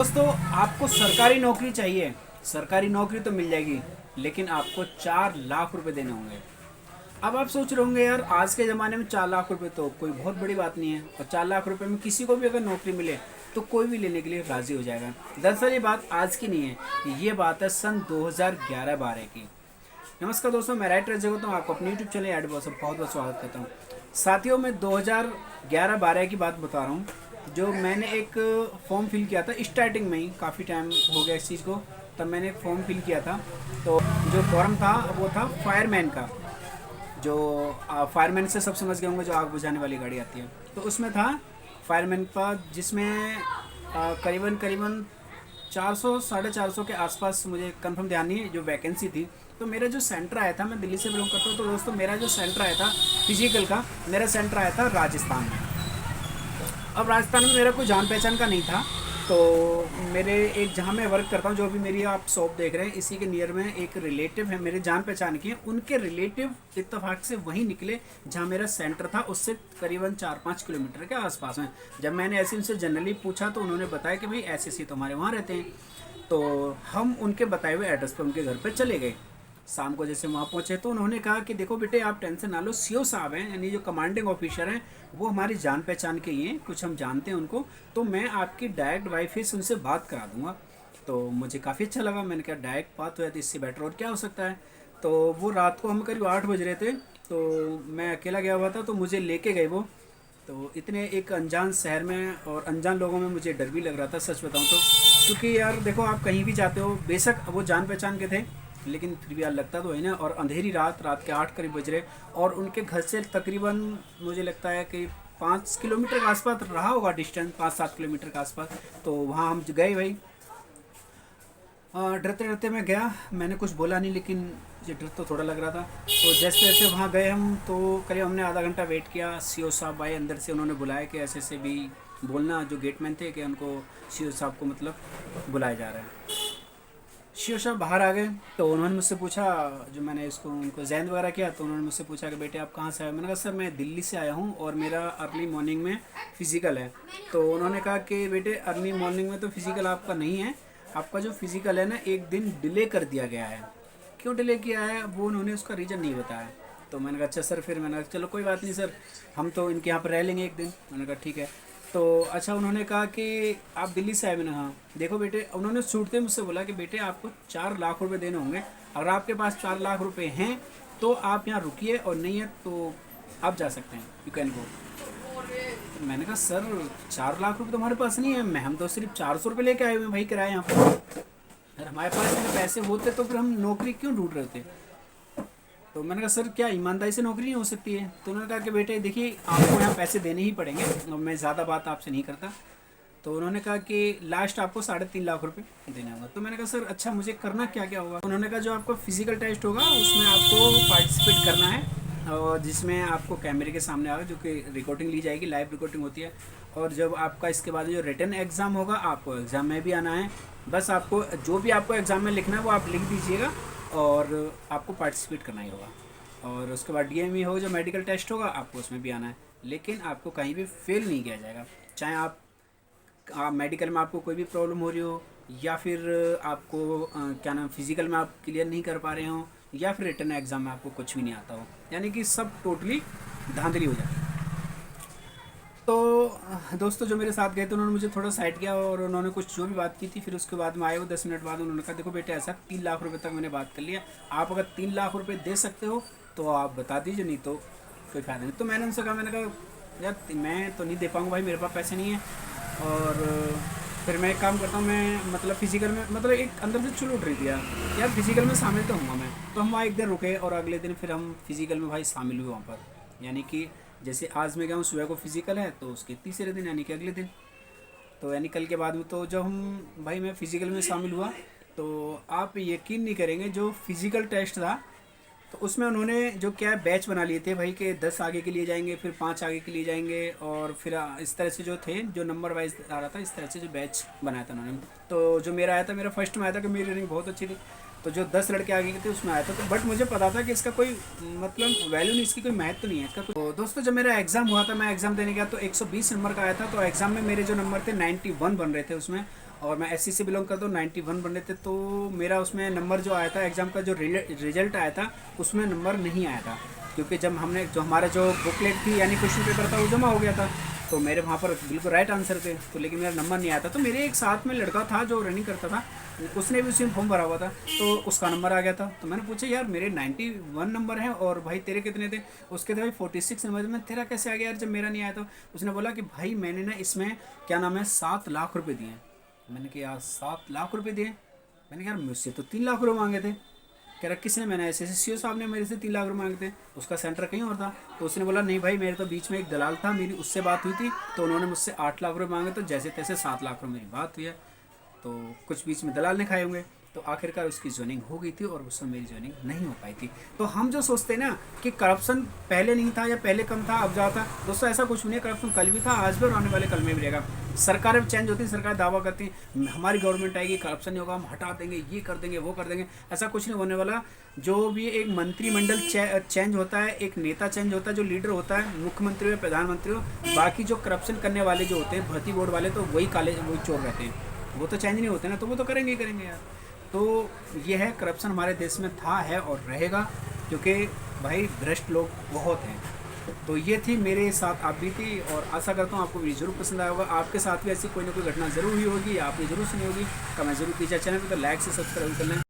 दोस्तों, आपको सरकारी नौकरी चाहिए। सरकारी नौकरी तो मिल जाएगी, लेकिन आपको 4 लाख रुपए देने होंगे। अब आप सोच रहे होंगे, यार आज के ज़माने में 4 लाख रुपए तो कोई बहुत बड़ी बात नहीं है, और 4 लाख रुपए में किसी को भी अगर नौकरी मिले तो कोई भी लेने के लिए राज़ी हो जाएगा। दरअसल ये बात आज की नहीं है, ये बात है सन 2011-12 की। नमस्कार दोस्तों, मैं राइटर जगत हूँ, आपको अपने यूट्यूब चैनल ऐड बॉस बहुत बहुत स्वागत करता हूँ। साथियों, मैं 2011-12 की बात बता रहा हूँ। जो मैंने एक फॉर्म फिल किया था स्टार्टिंग में ही, काफ़ी टाइम हो गया इस चीज़ को, तब मैंने एक फॉर्म फिल किया था। तो जो फॉर्म था वो था फायरमैन का। जो फायरमैन से सब समझ गए होंगे, जो आग बुझाने वाली गाड़ी आती है, तो उसमें था फायरमैन का, जिसमें करीबन करीबन 400 450 के आसपास, मुझे कंफर्म ध्यान नहीं है, जो वैकेंसी थी। तो मेरा जो सेंटर आया था, मैं दिल्ली से बिलोंग करता हूँ, तो दोस्तों मेरा जो सेंटर आया था फिजिकल का, मेरा सेंटर आया था राजस्थान में। अब राजस्थान में मेरा कोई जान पहचान का नहीं था। तो मेरे एक, जहाँ मैं वर्क करता हूँ, जो भी मेरी आप शॉप देख रहे हैं, इसी के नियर में एक रिलेटिव है मेरे जान पहचान के। उनके रिलेटिव इत्तेफाक से वहीं निकले जहाँ मेरा सेंटर था, उससे करीबन 4-5 किलोमीटर के आसपास में। जब मैंने ऐसे उनसे जनरली पूछा तो उन्होंने बताया कि भाई ऐसे ऐसे तो हमारे वहाँ रहते हैं। तो हम उनके बताए हुए एड्रेस पर उनके घर पर चले गए। शाम को जैसे वहाँ पहुँचे तो उन्होंने कहा कि देखो बेटे, आप टेंशन ना लो, सीओ साहब हैं, यानी जो कमांडिंग ऑफिसर हैं, वो हमारी जान पहचान के ही हैं, कुछ हम जानते हैं उनको, तो मैं आपकी डायरेक्ट वाइफ से उनसे बात करा दूंगा। तो मुझे काफ़ी अच्छा लगा। मैंने कहा डायरेक्ट बात हो जाती, इससे बेटर और क्या हो सकता है। तो वो रात को हम करीब 8 बज रहे थे, तो मैं अकेला गया हुआ था, तो मुझे लेके गए वो। तो इतने एक अनजान शहर में और अनजान लोगों में मुझे डर भी लग रहा था, सच बताऊं तो। क्योंकि यार देखो, आप कहीं भी जाते हो, बेशक वो जान पहचान के थे, लेकिन फिर भी यार लगता तो है ना। और अंधेरी रात, रात के 8 करीब बज रहे, और उनके घर से तकरीबन मुझे लगता है कि 5 किलोमीटर के आसपास रहा होगा डिस्टेंस, 5-7 किलोमीटर के आसपास। तो वहाँ हम गए भाई। डरते डरते मैं गया, मैंने कुछ बोला नहीं, लेकिन मुझे डर तो थोड़ा लग रहा था। तो जैसे जैसे वहाँ गए हम, तो करीब हमने आधा घंटा वेट किया। सीओ साहब आए अंदर से, उन्होंने बुलाया कि ऐसे ऐसे भी बोलना, जो गेटमैन थे, कि उनको सीओ साहब को मतलब बुलाया जा रहा है। सीओ साहब बाहर आ गए, तो उन्होंने मुझसे पूछा, जो मैंने इसको उनको जैन वगैरह किया, तो उन्होंने मुझसे पूछा कि बेटे आप कहाँ से आए। मैंने कहा सर मैं दिल्ली से आया हूँ, और मेरा अर्ली मॉर्निंग में फ़िज़िकल है। तो उन्होंने कहा कि बेटे अर्ली मॉर्निंग में तो फ़िज़िकल आपका नहीं है, आपका जो फ़िज़िकल है ना, एक दिन डिले कर दिया गया है। क्यों डिले किया है वो उन्होंने उसका रीज़न नहीं बताया। तो मैंने कहा अच्छा सर। फिर मैंने कहा चलो कोई बात नहीं सर, हम तो इनके यहाँ पर रह लेंगे एक दिन। मैंने कहा ठीक है। तो अच्छा, उन्होंने कहा कि आप दिल्ली से आए। मैंने कहा देखो बेटे, उन्होंने छूटते मुझसे बोला कि बेटे आपको 4 लाख रुपए देने होंगे। अगर आपके पास 4 लाख रुपए हैं तो आप यहाँ रुकिए, और नहीं है तो आप जा सकते हैं, यू कैन गो। मैंने कहा सर 4 लाख रुपए तो हमारे पास नहीं है, मैं हम तो सिर्फ 400 रुपये लेके आए हुए हैं भाई किराए यहाँ पर। अगर हमारे पास इतने पैसे होते तो फिर हम नौकरी क्यों ढूंढ रहे थे। तो मैंने कहा सर क्या ईमानदारी से नौकरी नहीं हो सकती है। तो उन्होंने कहा कि बेटे देखिए, आपको यहाँ पैसे देने ही पड़ेंगे, और मैं ज़्यादा बात आपसे नहीं करता। तो उन्होंने कहा कि लास्ट आपको 3.5 लाख रुपए देने होगा। तो मैंने कहा सर अच्छा, मुझे करना क्या क्या होगा। उन्होंने कहा जो आपका फिजिकल टेस्ट होगा उसमें आपको पार्टिसिपेट करना है, और जिसमें आपको कैमरे के सामने आएगा, जो कि रिकॉर्डिंग ली जाएगी, लाइव रिकॉर्डिंग होती है। और जब आपका इसके बाद जो रिटन एग्ज़ाम होगा, आपको एग्ज़ाम में भी आना है। बस आपको जो भी आपको एग्ज़ाम में लिखना है वो आप लिख दीजिएगा, और आपको पार्टिसिपेट करना ही होगा। और उसके बाद डीएमई होगा, जो मेडिकल टेस्ट होगा, आपको उसमें भी आना है। लेकिन आपको कहीं भी फेल नहीं किया जाएगा, चाहे आप मेडिकल में आपको कोई भी प्रॉब्लम हो रही हो, या फिर आपको क्या नाम फिजिकल में आप क्लियर नहीं कर पा रहे हो, या फिर रिटर्न एग्ज़ाम में आपको कुछ भी नहीं आता हो, यानी कि सब टोटली धांधली हो जाए। तो दोस्तों जो मेरे साथ गए थे, उन्होंने मुझे थोड़ा साइड किया, और उन्होंने कुछ जो भी बात की थी, फिर उसके बाद में आए वो 10 मिनट बाद, उन्होंने कहा देखो बेटे ऐसा 3 लाख रुपए तक मैंने बात कर लिया, आप अगर 3 लाख रुपए दे सकते हो तो आप बता दीजिए, नहीं तो कोई फ़ायदा नहीं। तो मैंने उनसे कहा, मैंने कहा यार मैं तो नहीं दे पाऊँगा भाई, मेरे पास पैसे नहीं है। और फिर मैं एक काम करता हूँ, मैं मतलब फ़िज़िकल में, मतलब एक अंदर से चुल उठ रही थी यार फ़िज़िकल में शामिल तो हूँगा मैं। तो हम वहाँ एक दिन रुके, और अगले दिन फिर हम फ़िज़िकल में भाई शामिल हुए वहाँ पर। यानी कि जैसे आज मैं गया हूँ, सुबह को फ़िज़िकल है, तो उसके तीसरे दिन यानी कि अगले दिन, तो यानी कल के बाद में, तो जब हम भाई मैं फ़िज़िकल में शामिल हुआ, तो आप यकीन नहीं करेंगे, जो फ़िज़िकल टेस्ट था, तो उसमें उन्होंने जो क्या बैच बना लिए थे भाई, के 10 आगे के लिए जाएंगे, फिर 5 आगे के लिए जाएंगे, और फिर इस तरह से जो थे, जो नंबर वाइज आ रहा था, इस तरह से जो बैच बनाया था उन्होंने। तो जो मेरा आया था, मेरा फर्स्ट में आया था, कि मेरी रनिंग बहुत अच्छी थी। तो जो 10 लड़के आगे के थे उसमें आया था, तो बट मुझे पता था कि इसका कोई मतलब वैल्यू नहीं, इसकी कोई महत्व नहीं है इसका। तो दोस्तों जब मेरा एग्ज़ाम हुआ था, मैं एग्ज़ाम देने गया, तो 120 नंबर का आया था। तो एग्ज़ाम में मेरे जो नंबर थे 91 बन रहे थे उसमें, और मैं एससी से बिलोंग करता हूँ। 91 बन रहे थे, तो मेरा उसमें नंबर जो आया था एग्ज़ाम का, जो रिजल्ट आया था उसमें नंबर नहीं आया था, क्योंकि जब हमने जो हमारा जो बुकलेट थी यानी क्वेश्चन पेपर था वो जमा हो गया था, तो मेरे वहाँ पर बिल्कुल राइट आंसर थे, तो लेकिन मेरा नंबर नहीं आया था। तो मेरे एक साथ में लड़का था जो रनिंग करता था, उसने भी उसी में फॉर्म भरा हुआ था, तो उसका नंबर आ गया था। तो मैंने पूछा यार मेरे 91 नंबर हैं और भाई तेरे कितने थे? उसके थे भाई 46 नंबर। मैं तेरा कैसे आ गया यार जब मेरा नहीं आया? तो उसने बोला कि भाई मैंने ना इसमें क्या नाम है 7 लाख रुपये दिए। मैंने कहा यार 7 लाख रुपये दिए? मैंने कहा यार मुझसे तो 3 लाख रुपये मांगे थे। कह रहा किसने? मैंने ऐसे सी साहब ने मेरे से 3 लाख रुपये मांगे थे, उसका सेंटर कहीं और था। तो उसने बोला नहीं भाई मेरे तो बीच में एक दलाल था, मेरी उससे बात हुई थी, तो उन्होंने मुझसे 8 लाख रुपये मांगे, तो जैसे तैसे 7 लाख रुपये मेरी बात हुई है, तो कुछ बीच में दलाल ने खाए होंगे। तो आखिरकार उसकी ज्वाइनिंग हो गई थी और उसमें मेरी ज्वाइनिंग नहीं हो पाई थी। तो हम जो सोचते हैं ना कि करप्शन पहले नहीं था या पहले कम था अब ज़्यादा था, दोस्तों ऐसा कुछ नहीं है। करप्शन कल भी था, आज भी और आने वाले कल में भी रहेगा। सरकारें चेंज होती हैं, सरकार दावा करती है हमारी गवर्नमेंट आएगी करप्शन नहीं होगा, हम हटा देंगे, ये कर देंगे, वो कर देंगे। ऐसा कुछ नहीं होने वाला। जो भी एक मंत्रिमंडल चेंज होता है, एक नेता चेंज होता है, जो लीडर होता है, मुख्यमंत्री हो प्रधानमंत्री हो, बाकी जो करप्शन करने वाले जो होते हैं भर्ती बोर्ड वाले, तो वही काले वही चोर रहते हैं, वो तो चेंज नहीं होते ना, तो वो तो करेंगे ही करेंगे यार। तो ये है, करप्शन हमारे देश में था, है और रहेगा, क्योंकि भाई भ्रष्ट लोग बहुत हैं। तो ये थी मेरे साथ आप भी थी, और आशा करता हूँ आपको वीडियो जरूर पसंद आया होगा। आपके साथ भी ऐसी कोई ना कोई घटना जरूर हुई होगी, आपने जरूर सुनी होगी, कमेंट जरूर कीजिए। चैनल को तो लाइक से सब्सक्राइब कर लें।